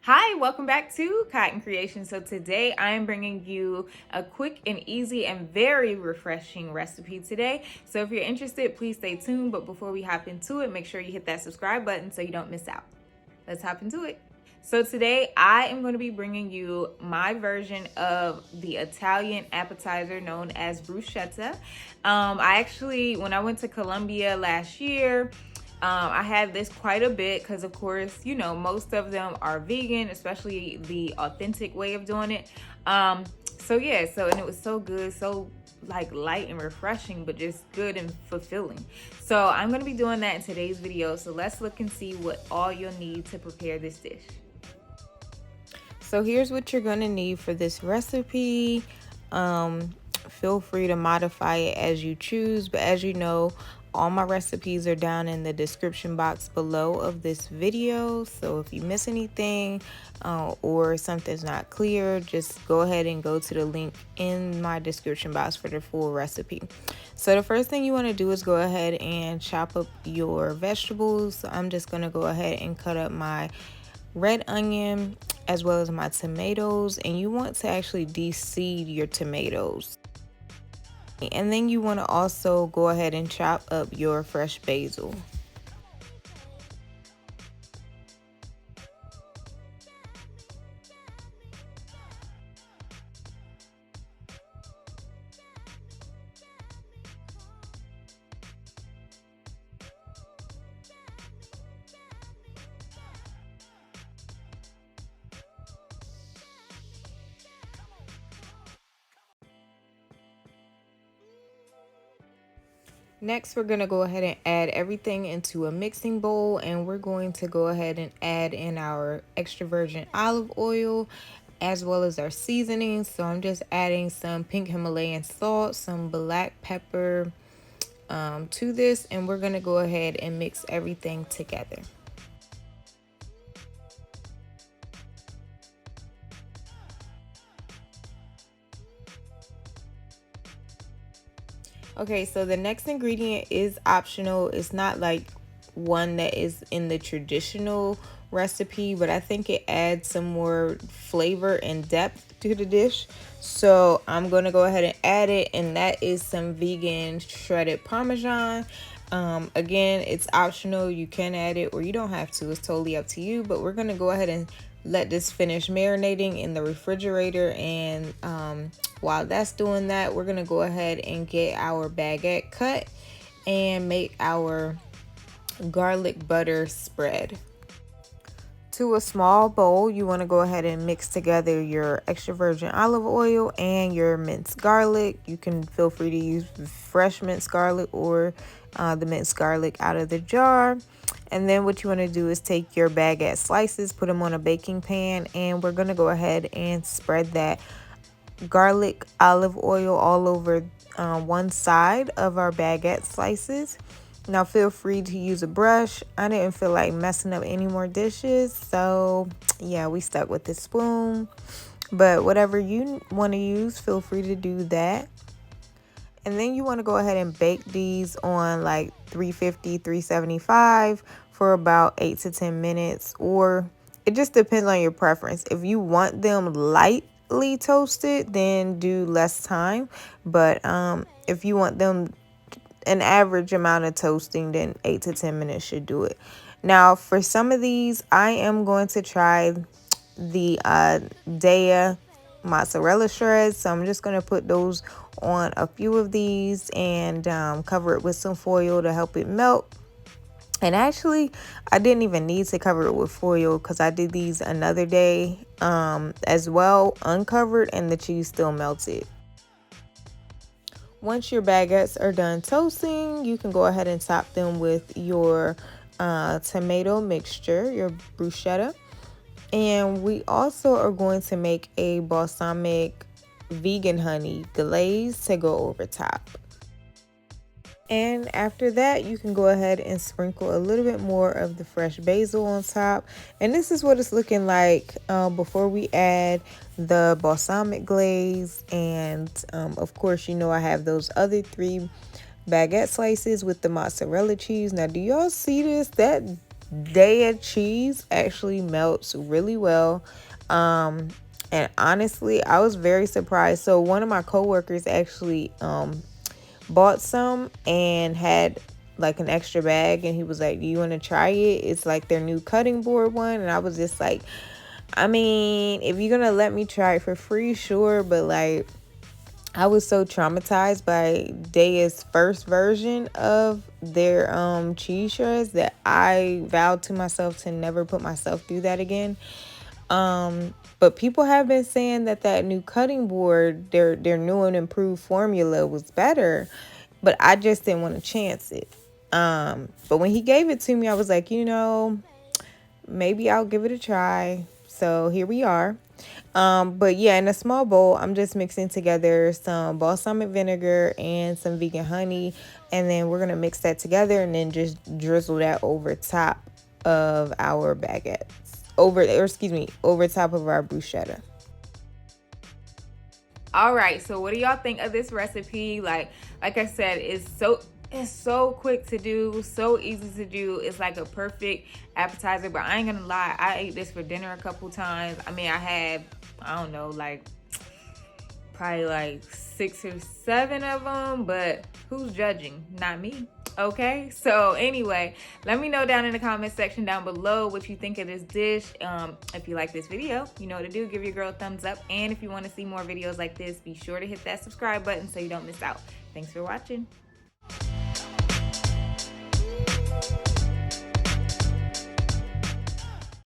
Hi, welcome back to Cotton Creation. So today I'm bringing you a quick and easy and very refreshing recipe today. So if you're interested, please stay tuned. But before we hop into it, make sure you hit that subscribe button so you don't miss out. Let's hop into it. So today I am going to be bringing you my version of the Italian appetizer known as bruschetta. I actually, when I went to Colombia last year, I had this quite a bit because, of course, you know, most of them are vegan, especially the authentic way of doing it. And it was so good, so like light and refreshing, but just good and fulfilling. So I'm going to be doing that in today's video. So let's look and see what all you'll need to prepare this dish. So here's what you're going to need for this recipe. Feel free to modify it as you choose, but as you know, all my recipes are down in the description box below of this video. So if you miss anything or something's not clear, just go ahead and go to the link in my description box for the full recipe. So the first thing you want to do is go ahead and chop up your vegetables. So I'm just going to go ahead and cut up my red onion as well as my tomatoes, and you want to actually de-seed your tomatoes. And then you want to also go ahead and chop up your fresh basil. Next, we're going to go ahead and add everything into a mixing bowl, and we're going to go ahead and add in our extra virgin olive oil as well as our seasonings. So I'm just adding some pink Himalayan salt, some black pepper to this, and we're going to go ahead and mix everything together. Okay, so the next ingredient is optional. It's not like one that is in the traditional recipe, but I think it adds some more flavor and depth to the dish. So I'm going to go ahead and add it, and that is some vegan shredded Parmesan. Again, it's optional. You can add it or you don't have to. It's totally up to you, but we're going to go ahead and let this finish marinating in the refrigerator, and while that's doing that, we're gonna go ahead and get our baguette cut and make our garlic butter spread. To a small bowl, you want to go ahead and mix together your extra virgin olive oil and your minced garlic. You can feel free to use fresh minced garlic or the minced garlic out of the jar. And then what you want to do is take your baguette slices, put them on a baking pan, and we're going to go ahead and spread that garlic olive oil all over one side of our baguette slices. Now feel free to use a brush. I didn't feel like messing up any more dishes, so yeah, we stuck with the spoon. But whatever you want to use, feel free to do that. And then you want to go ahead and bake these on like 350, 375 for about 8 to 10 minutes, or it just depends on your preference. If you want them lightly toasted, then do less time. But if you want them an average amount of toasting, then 8 to 10 minutes should do it. Now, for some of these, I am going to try the Daya mozzarella shreds. So I'm just going to put those on a few of these and cover it with some foil to help it melt. And actually, I didn't even need to cover it with foil because I did these another day as well, uncovered, and the cheese still melted. Once your baguettes are done toasting, you can go ahead and top them with your tomato mixture, your bruschetta. And we also are going to make a balsamic vegan honey glaze to go over top. And after that, you can go ahead and sprinkle a little bit more of the fresh basil on top. And this is what it's looking like before we add the balsamic glaze. And of course, you know, I have those other 3 baguette slices with the mozzarella cheese. Now, do y'all see this? That Daya cheese actually melts really well. And honestly, I was very surprised. So one of my coworkers actually bought some and had like an extra bag, and he was like, "Do you want to try it? It's like their new cutting board one." And I was just like, I mean, if you're gonna let me try it for free, sure, but like I was so traumatized by Daya's first version of their cheese shreds that I vowed to myself to never put myself through that again. But people have been saying that that new cutting board, their new and improved formula was better, but I just didn't want to chance it. But when he gave it to me, I was like, maybe I'll give it a try. So here we are. But yeah, in a small bowl, I'm just mixing together some balsamic vinegar and some vegan honey, and then we're gonna mix that together and then just drizzle that over top of our baguettes. Over top of our bruschetta. All right, so what do y'all think of this recipe? Like I said, it's so quick to do, so easy to do. It's like a perfect appetizer, but I ain't gonna lie, I ate this for dinner a couple times. I mean, I had, I don't know, like probably like 6 or 7 of them, but who's judging? Not me. Okay, so anyway, let me know down in the comment section down below what you think of this dish. If you like this video, you know what to do. Give your girl a thumbs up, and if you want to see more videos like this, be sure to hit that subscribe button so you don't miss out. Thanks for watching.